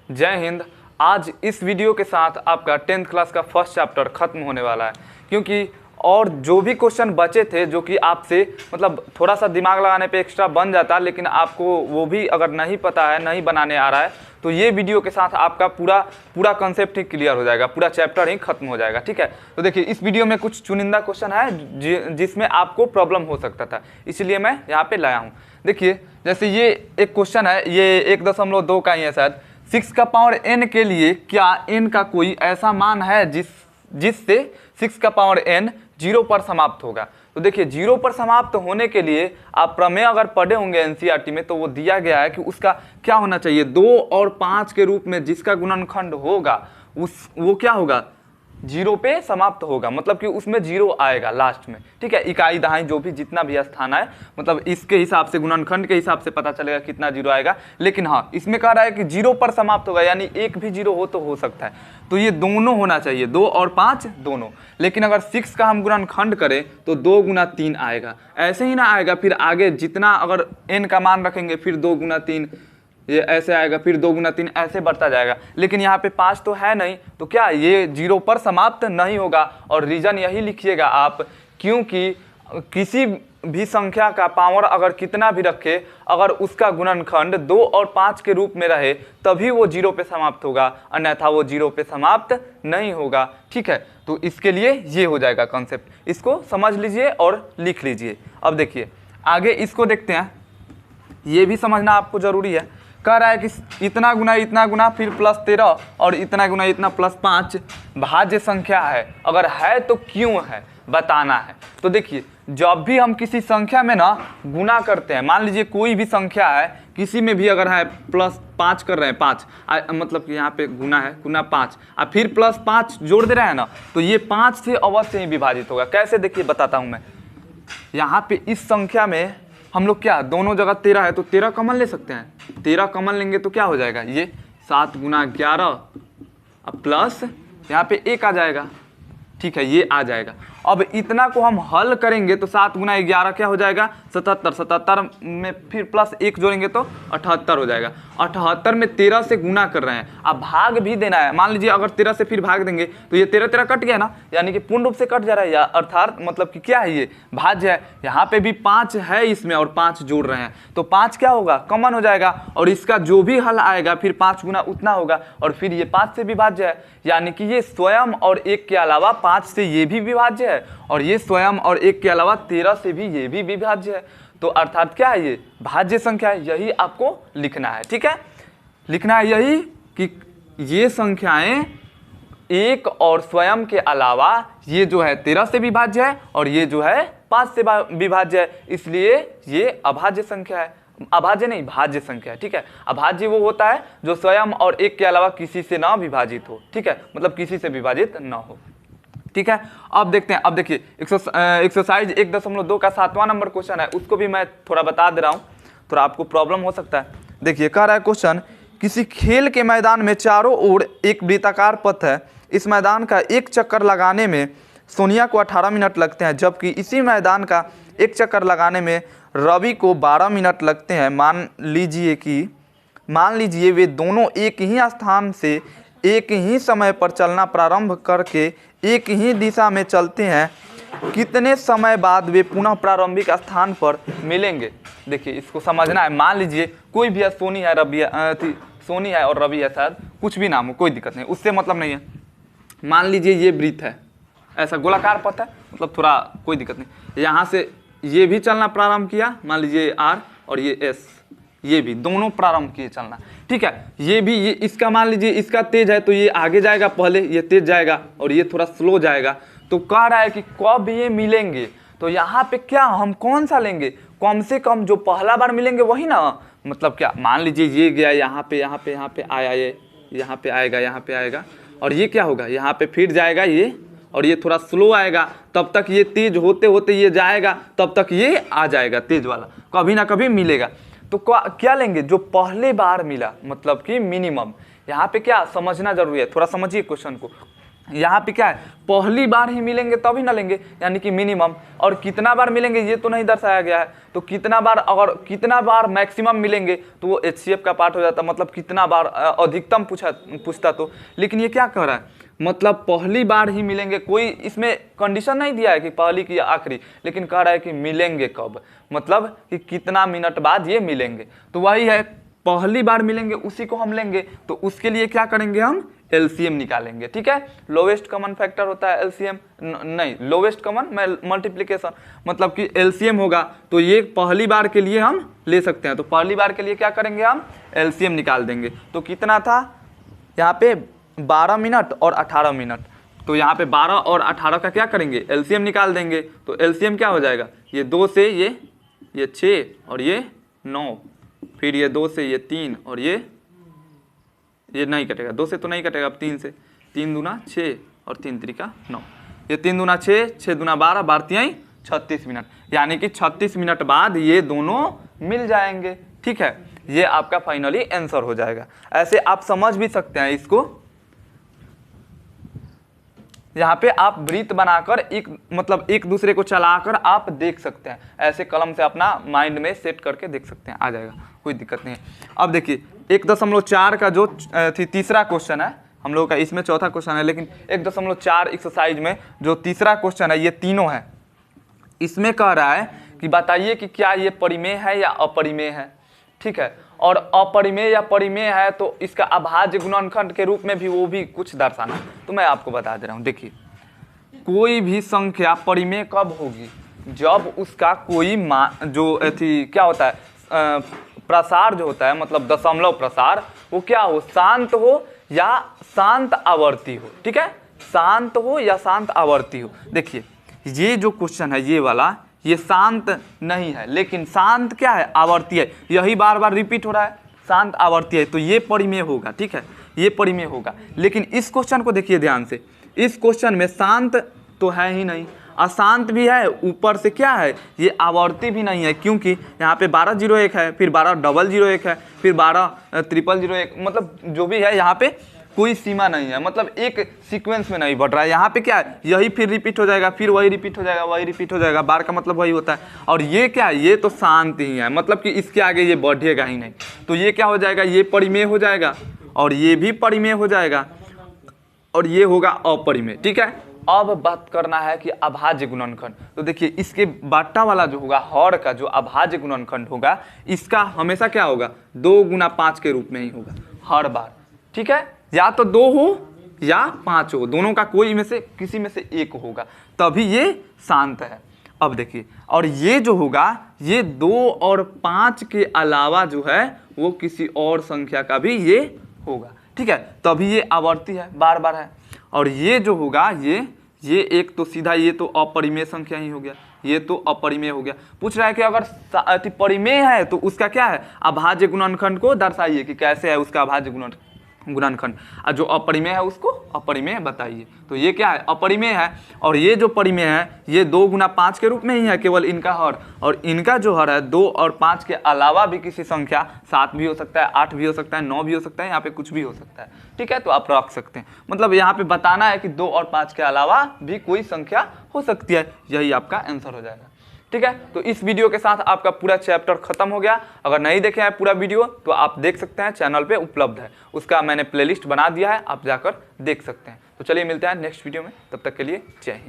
जय हिंद। आज इस वीडियो के साथ आपका 10th क्लास का फर्स्ट चैप्टर ख़त्म होने वाला है, क्योंकि और जो भी क्वेश्चन बचे थे जो कि आपसे मतलब थोड़ा सा दिमाग लगाने पे एक्स्ट्रा बन जाता, लेकिन आपको वो भी अगर नहीं पता है, नहीं बनाने आ रहा है, तो ये वीडियो के साथ आपका पूरा कंसेप्ट ही क्लियर हो जाएगा, पूरा चैप्टर ही खत्म हो जाएगा। ठीक है, तो देखिए इस वीडियो में कुछ चुनिंदा क्वेश्चन है जिसमें आपको प्रॉब्लम हो सकता था, इसलिए मैं यहाँ पे लाया हूँ। देखिए जैसे ये एक क्वेश्चन है, ये 1.2 का ही है शायद। 6 का पावर n के लिए क्या n का कोई ऐसा मान है जिससे 6 का पावर n 0 पर समाप्त होगा। तो देखिए 0 पर समाप्त होने के लिए आप प्रमेय अगर पढ़े होंगे एनसीईआरटी में, तो वो दिया गया है कि उसका क्या होना चाहिए, 2 और 5 के रूप में जिसका गुणनखंड होगा वो क्या होगा, 0 पे समाप्त होगा, मतलब कि उसमें 0 आएगा लास्ट में। ठीक है, इकाई दहाई जो भी जितना भी स्थान है, मतलब इसके हिसाब से गुणनखंड के हिसाब से पता चलेगा कितना 0 आएगा। लेकिन हाँ, इसमें कह रहा है कि 0 पर समाप्त होगा, यानी एक भी 0 हो तो हो सकता है, तो ये दोनों होना चाहिए, 2 और 5 दोनों। लेकिन अगर 6 का हम गुणनखंड करें तो 2 गुना 3 आएगा, ऐसे ही ना आएगा, फिर आगे जितना अगर n का मान रखेंगे फिर 2 गुना 3 ये ऐसे आएगा, फिर 2 गुना 3 ऐसे बढ़ता जाएगा। लेकिन यहाँ पे 5 तो है नहीं, तो क्या ये 0 पर समाप्त नहीं होगा। और रीज़न यही लिखिएगा आप, क्योंकि किसी भी संख्या का पावर अगर कितना भी रखे, अगर उसका गुणनखंड 2 और 5 के रूप में रहे तभी वो 0 पे समाप्त होगा, अन्यथा वो 0 पे समाप्त नहीं होगा। ठीक है, तो इसके लिए ये हो जाएगा कॉन्सेप्ट, इसको समझ लीजिए और लिख लीजिए। अब देखिए आगे इसको देखते हैं, ये भी समझना आपको ज़रूरी है। कह रहा है कि इतना गुना फिर प्लस 13 और इतना गुना इतना प्लस 5 भाज्य संख्या है, अगर है तो क्यों है बताना है। तो देखिए जब भी हम किसी संख्या में ना गुना करते हैं, मान लीजिए कोई भी संख्या है, किसी में भी अगर है प्लस 5 कर रहे हैं, 5 मतलब कि यहाँ पे गुना है, गुना 5 और फिर प्लस 5 जोड़ दे रहे हैं ना, तो ये 5 से अवश्य ही विभाजित होगा। कैसे देखिए बताता हूँ मैं। यहाँ पे इस संख्या में हम लोग क्या, दोनों जगह 13 है तो 13 कॉमन ले सकते हैं। 13 कॉमन लेंगे तो क्या हो जाएगा, ये 7 गुना 11 प्लस यहाँ पे 1 आ जाएगा। ठीक है, ये आ जाएगा। अब इतना को हम हल करेंगे तो 7 गुना 11 क्या हो जाएगा, 77। 77 में फिर प्लस 1 जोड़ेंगे तो 78 हो जाएगा। 78 में 13 से गुना कर रहे हैं, अब भाग भी देना है। मान लीजिए अगर 13 से फिर भाग देंगे तो ये 13 कट गया ना, यानी कि पूर्ण रूप से कट जा रहा है, या अर्थात मतलब कि क्या है, ये भाज्य है। यहाँ पे भी 5 है इसमें और 5 जोड़ रहे हैं, तो 5 क्या होगा, कॉमन हो जाएगा, और इसका जो भी हल आएगा फिर 5 गुना उतना होगा, और फिर ये 5 से विभाज्य है, यानी कि ये स्वयं और 1 के अलावा 5 से ये भी विभाज्य है, और ये स्वयं और 1 के अलावा 13 से भी ये भी विभाज्य है। तो अर्थात क्या है, ये भाज्य संख्या है, यही आपको लिखना है। ठीक है, लिखना है यही कि ये संख्याएं 1 और स्वयं के अलावा ये जो है 13 से विभाज्य है, और ये जो है 5 से विभाज्य है, इसलिए ये अभाज्य संख्या है। अभाज्य नहीं, भाज्य संख्या है। ठीक है, अभाज्य वो होता है जो स्वयं और 1 के अलावा किसी से ना विभाजित हो। ठीक है, मतलब किसी से विभाजित ना हो। ठीक है, अब देखते हैं। अब देखिए एक्सरसाइज 1.2 का 7वां नंबर क्वेश्चन है, उसको भी मैं थोड़ा बता दे रहा हूँ, थोड़ा आपको प्रॉब्लम हो सकता है। देखिए कह रहा है क्वेश्चन, किसी खेल के मैदान में चारों ओर एक वृत्ताकार पथ है, इस मैदान का एक चक्कर लगाने में सोनिया को 18 मिनट लगते हैं, जबकि इसी मैदान का एक चक्कर लगाने में रवि को 12 मिनट लगते हैं। मान लीजिए वे दोनों एक ही स्थान से एक ही समय पर चलना प्रारंभ करके एक ही दिशा में चलते हैं, कितने समय बाद वे पुनः प्रारंभिक स्थान पर मिलेंगे। देखिए इसको समझना है। मान लीजिए कोई भी है, सोनी है, सोनी है और रवि है, शायद कुछ भी नाम हो, कोई दिक्कत नहीं, उससे मतलब नहीं है। मान लीजिए ये वृत्त है, ऐसा गोलाकार पथ है, मतलब थोड़ा कोई दिक्कत नहीं। यहाँ से ये भी चलना प्रारंभ किया, मान लीजिए R, और ये S, ये भी दोनों प्रारंभ किए चलना। ठीक है, ये भी, ये इसका मान लीजिए इसका तेज है तो ये आगे जाएगा, पहले ये तेज जाएगा और ये थोड़ा स्लो जाएगा। तो कह रहा है कि कब ये मिलेंगे, तो यहाँ पे क्या हम कौन सा लेंगे, कम से कम जो पहला बार मिलेंगे वही ना। मतलब क्या, मान लीजिए ये गया यहाँ पे आया, ये यहाँ पे आएगा, यहाँ पे आएगा, और ये क्या होगा, यहाँ पे फिर जाएगा ये, और ये थोड़ा स्लो आएगा, तब तक ये तेज होते होते ये जाएगा, तब तक ये आ जाएगा तेज वाला, कभी ना कभी मिलेगा। तो क्या लेंगे, जो पहले बार मिला, मतलब कि मिनिमम। यहाँ पे क्या समझना जरूरी है, थोड़ा समझिए क्वेश्चन को। यहाँ पे क्या है, पहली बार ही मिलेंगे तभी ना लेंगे, यानी कि मिनिमम। और कितना बार मिलेंगे ये तो नहीं दर्शाया गया है, तो कितना बार, अगर कितना बार मैक्सिमम मिलेंगे तो वो HCF का पार्ट हो जाता, मतलब कितना बार अधिकतम पूछता तो। लेकिन ये क्या कह रहा है, मतलब पहली बार ही मिलेंगे, कोई इसमें कंडीशन नहीं दिया है कि पहली की या आखिरी, लेकिन कह रहा है कि मिलेंगे कब, मतलब कि कितना मिनट बाद ये मिलेंगे। तो वही है, पहली बार मिलेंगे उसी को हम लेंगे, तो उसके लिए क्या करेंगे, हम LCM निकालेंगे। ठीक है, लोवेस्ट कॉमन फैक्टर होता है LCM, नहीं लोवेस्ट कॉमन मल्टीप्लिकेशन, मतलब कि LCM होगा। तो ये पहली बार के लिए हम ले सकते हैं, तो पहली बार के लिए क्या करेंगे, हम LCM निकाल देंगे। तो कितना था यहाँ पे 12 मिनट और 18 मिनट, तो यहाँ पे 12 और 18 का क्या करेंगे, LCM निकाल देंगे। तो LCM क्या हो जाएगा, ये 2 से ये 6 और ये 9, फिर ये 2 से ये 3 और ये नहीं कटेगा, 2 से तो नहीं कटेगा, अब 3 से, 3 दूना 6 और 3 त्रिका 9, ये 3 दूना 6, 6 दूना 12, 12 36 मिनट, यानी कि 36 मिनट बाद ये दोनों मिल जाएंगे। ठीक है, ये आपका फाइनली आंसर हो जाएगा। ऐसे आप समझ भी सकते हैं इसको, यहाँ पे आप वृत्त बनाकर मतलब एक दूसरे को चलाकर आप देख सकते हैं, ऐसे कलम से अपना माइंड में सेट करके देख सकते हैं, आ जाएगा, कोई दिक्कत नहीं है। अब देखिए 1.4 का जो तीसरा क्वेश्चन है हम लोगों का, इसमें चौथा क्वेश्चन है, लेकिन 1.4 एक्सरसाइज में जो तीसरा क्वेश्चन है, ये तीनों है। इसमें कह रहा है कि बताइए कि क्या ये परिमेय है या अपरिमेय है। ठीक है, और अपरिमेय या परिमेय है तो इसका अभाज्य गुणनखंड के रूप में भी वो भी कुछ दर्शाना है। तो मैं आपको बता दे रहा हूँ, देखिए कोई भी संख्या परिमेय कब होगी, जब उसका कोई जो क्या होता है, प्रसार जो होता है, मतलब दशमलव प्रसार, वो क्या हो, शांत हो या शांत आवर्ती हो। ठीक है, शांत हो या शांत आवर्ती हो। देखिए ये जो क्वेश्चन है ये वाला, ये शांत नहीं है, लेकिन शांत क्या है, आवर्ती है, यही बार बार रिपीट हो रहा है, शांत आवर्ती है, तो ये परिमेय होगा। ठीक है, ये परिमेय होगा। लेकिन इस क्वेश्चन को देखिए ध्यान से, इस क्वेश्चन में शांत तो है ही नहीं, अशांत भी है, ऊपर से क्या है, ये आवर्ती भी नहीं है, क्योंकि यहाँ पे 1201 है, फिर 12001 है, फिर 12001, मतलब जो भी है यहाँ पे कोई सीमा नहीं है, मतलब एक सीक्वेंस में नहीं बढ़ रहा है। यहाँ पे क्या है, यही फिर रिपीट हो जाएगा, फिर वही रिपीट हो जाएगा, वही रिपीट हो जाएगा, बार का मतलब वही होता है। और ये क्या है, ये तो शांत ही है, मतलब कि इसके आगे ये बढ़ेगा ही नहीं, तो ये क्या हो जाएगा, ये परिमेय हो जाएगा, और ये भी परिमेय हो जाएगा, और ये होगा अपरिमेय। ठीक है, अब बात करना है कि अभाज्य गुणनखंड। तो देखिए इसके बाटा वाला जो होगा, हर का जो अभाज्य गुणनखंड होगा, इसका हमेशा क्या होगा, 2 गुना 5 के रूप में ही होगा हर बार। ठीक है, या तो 2 हो या 5 हो, दोनों का कोई में से किसी में से एक होगा, तभी ये शांत है। अब देखिए, और ये जो होगा, ये 2 और 5 के अलावा जो है वो किसी और संख्या का भी ये होगा। ठीक है, तभी ये आवर्ती है, बार बार है। और ये जो होगा, ये एक तो सीधा, ये तो अपरिमेय संख्या ही हो गया, ये तो अपरिमेय हो गया। पूछ रहा है कि अगर परिमेय है तो उसका क्या है, अभाज्य गुणनखंड को दर्शाइए कि कैसे है उसका अभाज्य गुणनखंड, और जो अपरिमेय है उसको अपरिमेय बताइए। तो ये क्या है, अपरिमेय है, और ये जो परिमेय है ये 2 गुना 5 के रूप में ही है केवल इनका हर, और इनका जो हर है 2 और 5 के अलावा भी किसी संख्या, 7 भी हो सकता है, 8 भी हो सकता है, 9 भी हो सकता है, यहाँ पे कुछ भी हो सकता है। ठीक है, तो आप रख सकते हैं, मतलब यहाँ पे बताना है कि 2 और 5 के अलावा भी कोई संख्या हो सकती है, यही आपका आंसर हो जाएगा। ठीक है, तो इस वीडियो के साथ आपका पूरा चैप्टर खत्म हो गया। अगर नहीं देखे हैं पूरा वीडियो तो आप देख सकते हैं, चैनल पे उपलब्ध है, उसका मैंने प्लेलिस्ट बना दिया है, आप जाकर देख सकते हैं। तो चलिए मिलते हैं नेक्स्ट वीडियो में, तब तक के लिए जय हिंद।